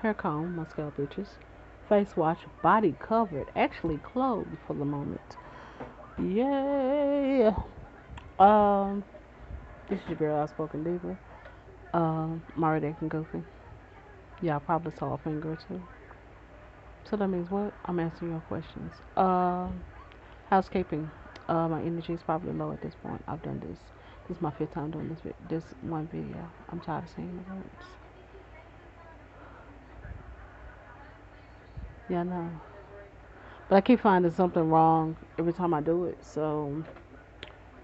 hair comb, my scalp itches. Face wash, body covered, actually clothed for the moment. Yay! Um, this is your girl, Outspoken Diva. Mari Deck and Goofy. Y'all probably saw a finger or two. So that means what? I'm answering your questions. Housekeeping. My energy is probably low at this point. I've done this. This is my fifth time doing this one video. I'm tired of seeing the words. Yeah, I know. But I keep finding something wrong every time I do it. So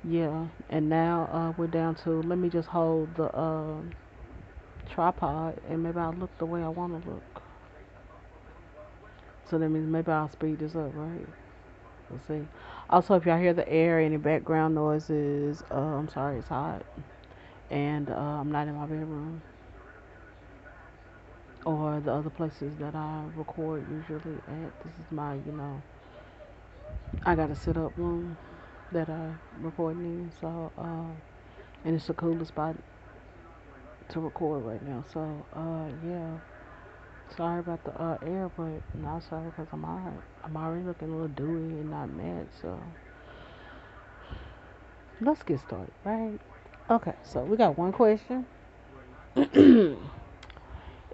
yeah. And now we're down to let me just hold the tripod and maybe I'll look the way I want to look. So that means maybe I'll speed this up, right? We'll see. Also, if y'all hear the air, any background noises, I'm sorry, it's hot. And I'm not in my bedroom or the other places that I record usually at. This is my, I got a sit up room that I record in. So, and it's the coolest spot to record right now. So, yeah. Sorry about the air, but not sorry because I'm alright. I'm already looking a little dewy and not mad. So, let's get started, right? Okay, so we got one question.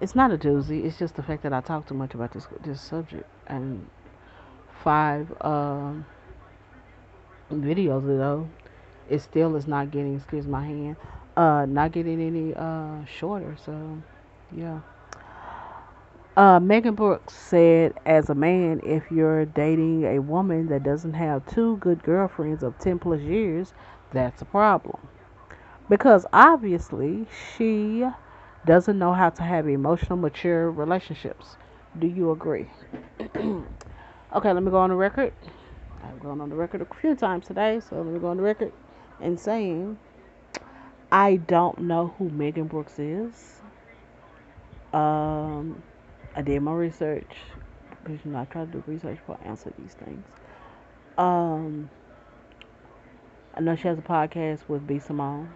It's not a doozy. It's just the fact that I talk too much about this subject. And five videos ago, it still is not getting. Excuse my hand. Not getting any shorter. So, yeah. Megan Brooks said, as a man, if you're dating a woman that doesn't have two good girlfriends of 10 plus years, that's a problem. Because obviously, she doesn't know how to have emotional, mature relationships. Do you agree? Okay, let me go on the record. I've gone on the record a few times today, so let me go on the record and saying I don't know who Megan Brooks is. Um, I did my research because I try to do research before I answer these things. Um, I know she has a podcast with B Simone.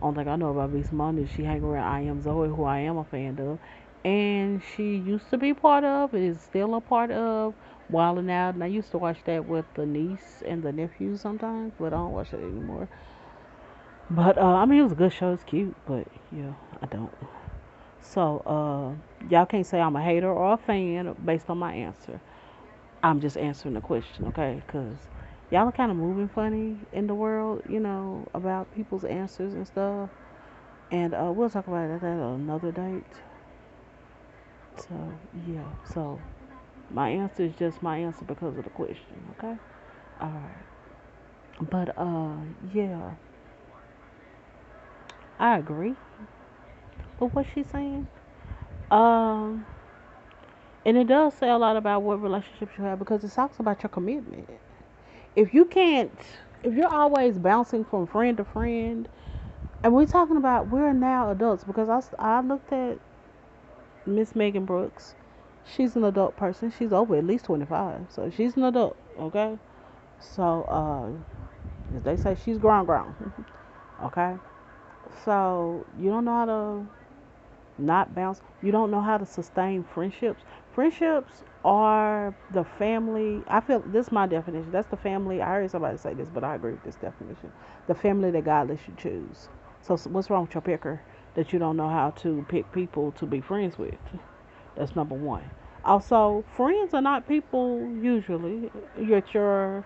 Only thing I know about B Simone is she hang around I Am Zoe, who I am a fan of, and she used to be part of, is still a part of Wild 'N Out. And I used to watch that with the niece and the nephew sometimes, but I don't watch it anymore. But I mean, it was a good show. It's cute, but yeah, I don't. So y'all can't say I'm a hater or a fan based on my answer. I'm just answering the question, okay? Because y'all are kind of moving funny in the world, about people's answers and stuff. And we'll talk about that at another date. So, yeah. So, my answer is just my answer because of the question, okay? Alright. But, yeah. I agree with what she's saying. Um, and it does say a lot about what relationships you have because it talks about your commitment. If you can't, if you're always bouncing from friend to friend, and we're talking about we're now adults because I looked at Miss Megan Brooks. She's an adult person. She's over at least 25, so she's an adult. Okay, so as they say, she's grown, grown. Okay, so you don't know how to not bounce. You don't know how to sustain friendships. Friendships are the family. I feel this is my definition. That's the family. I heard somebody say this, but I agree with this definition. The family that God lets you choose. So what's wrong with your picker that you don't know how to pick people to be friends with? That's number one. Also, friends are not people usually. You're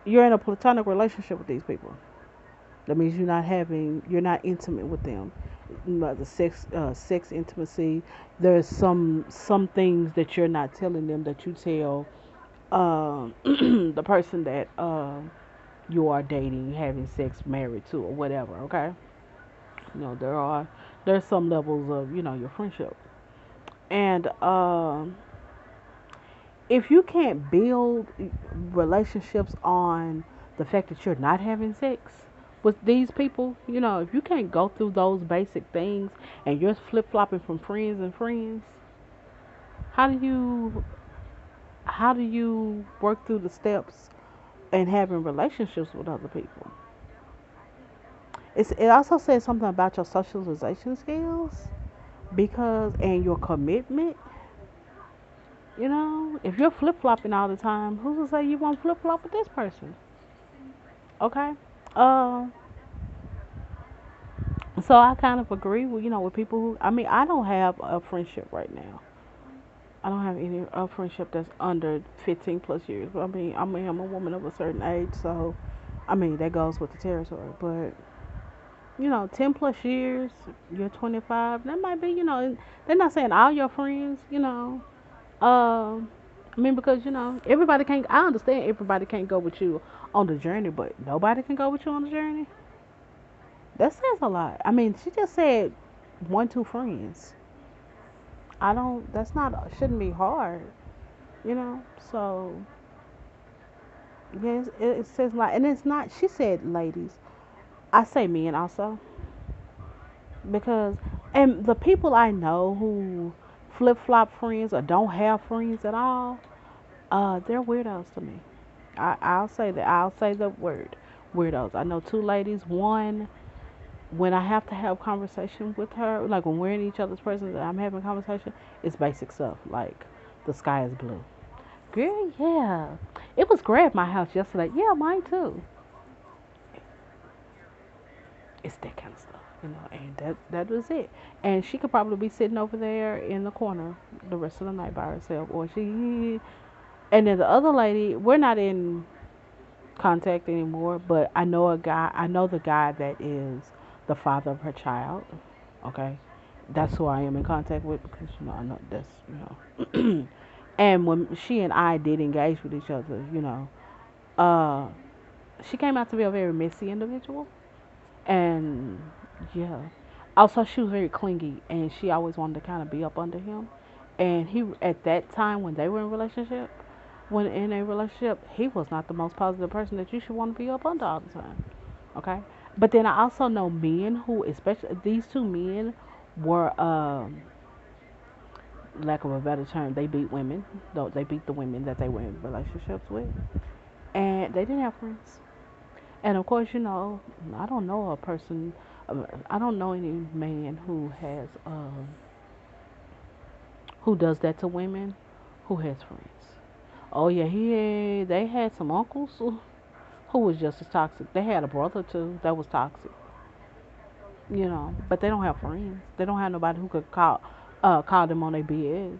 in a platonic relationship with these people. That means you're not intimate with them. The sex intimacy. There's some things that you're not telling them that you tell the person that you are dating, having sex, married to, or whatever. Okay, there's some levels of your friendship, and if you can't build relationships on the fact that you're not having sex with these people, if you can't go through those basic things and you're flip flopping from friends and friends, how do you work through the steps and having relationships with other people? It also says something about your socialization skills. because and your commitment. If you're flip flopping all the time, who's to say you won't flip flop with this person? Okay. Uh, so I kind of agree with with people who. I mean, I don't have a friendship right now. I don't have any a friendship that's under 15 plus years. But I'm a woman of a certain age, so I mean that goes with the territory. But 10 plus years, you're 25. That might be, they're not saying all your friends. I mean, because everybody can't. I understand everybody can't go with you on the journey, but nobody can go with you on the journey. That says a lot. I mean, she just said one, two friends. I don't. That's not. Shouldn't be hard. So yes, it says like, and it's not. She said ladies. I say men also because, and the people I know who flip flop friends or don't have friends at all, they're weirdos to me. I'll say that. I'll say the word weirdos. I know two ladies. One, when I have to have conversation with her, like when we're in each other's presence and I'm having a conversation, it's basic stuff like the sky is blue. Girl, yeah. It was gray at my house yesterday. Yeah, mine too. It's that kind of stuff, and that was it. And she could probably be sitting over there in the corner the rest of the night by herself, or she. And then the other lady, we're not in contact anymore, but I know a guy. I know the guy that is the father of her child. Okay, that's who I am in contact with because I know that's. And when she and I did engage with each other, uh, she came out to be a very messy individual, and yeah. Also, she was very clingy, and she always wanted to kind of be up under him. And he, at that time when they were in relationship, when in a relationship, he was not the most positive person that you should want to be up under all the time. Okay, but then I also know men who, especially these two men, were lack of a better term, they beat women. Though they beat the women that they were in relationships with, and they didn't have friends. And of course, I don't know a person. I don't know any man who does that to women who has friends. Oh yeah, they had some uncles who was just as toxic. They had a brother too that was toxic. But they don't have friends. They don't have nobody who could call them on their BS.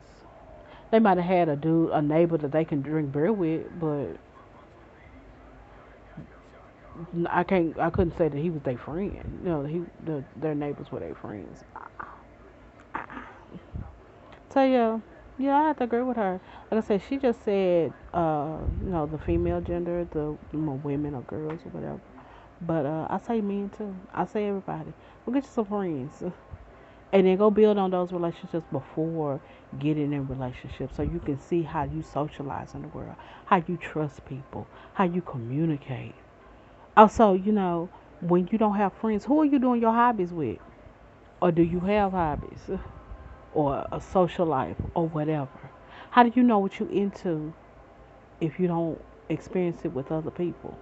They might have had a neighbor that they can drink beer with, but I couldn't say that he was their friend. Their neighbors were their friends. So yeah, I have to agree with her. Like I said, she just said, the female gender, the women or girls or whatever. But I say men too. I say everybody. Go get you some friends, and then go build on those relationships before getting in relationships, so you can see how you socialize in the world, how you trust people, how you communicate. Also, when you don't have friends, who are you doing your hobbies with, or do you have hobbies? Or a social life or whatever. How do you know what you're into if you don't experience it with other people?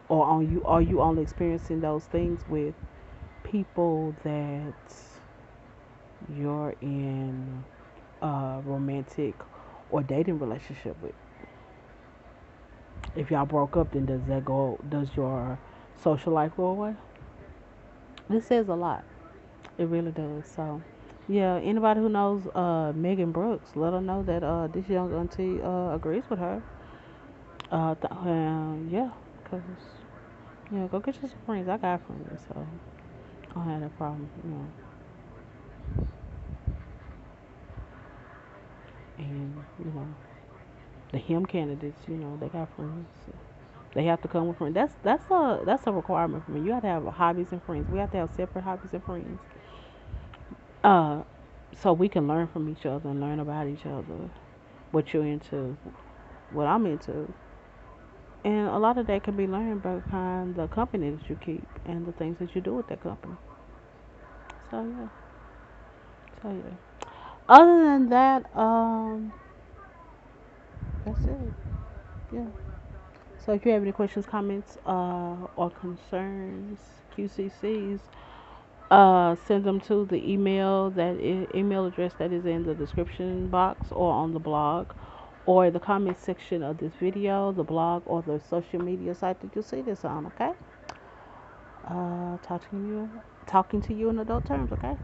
Or are you only experiencing those things with people that you're in a romantic or dating relationship with? If y'all broke up, then does your social life go away? This says a lot. It really does. So yeah, anybody who knows Megan Brooks, let her know that this young auntie agrees with her. Yeah, cause go get you some friends. I got friends, so I don't have that problem. And the him candidates, they got friends. They have to come with friends. That's a requirement for me. You have to have hobbies and friends. We have to have separate hobbies and friends. Uh, so we can learn from each other and learn about each other. What you're into, what I'm into, and a lot of that can be learned behind the company that you keep and the things that you do with that company. So yeah, so yeah. Other than that, that's it. Yeah. So if you have any questions, comments, or concerns, QCCs, send them to the email address that is in the description box or on the blog or the comment section of this video, the blog or the social media site that you see this on. Okay. Talking to you in adult terms. Okay.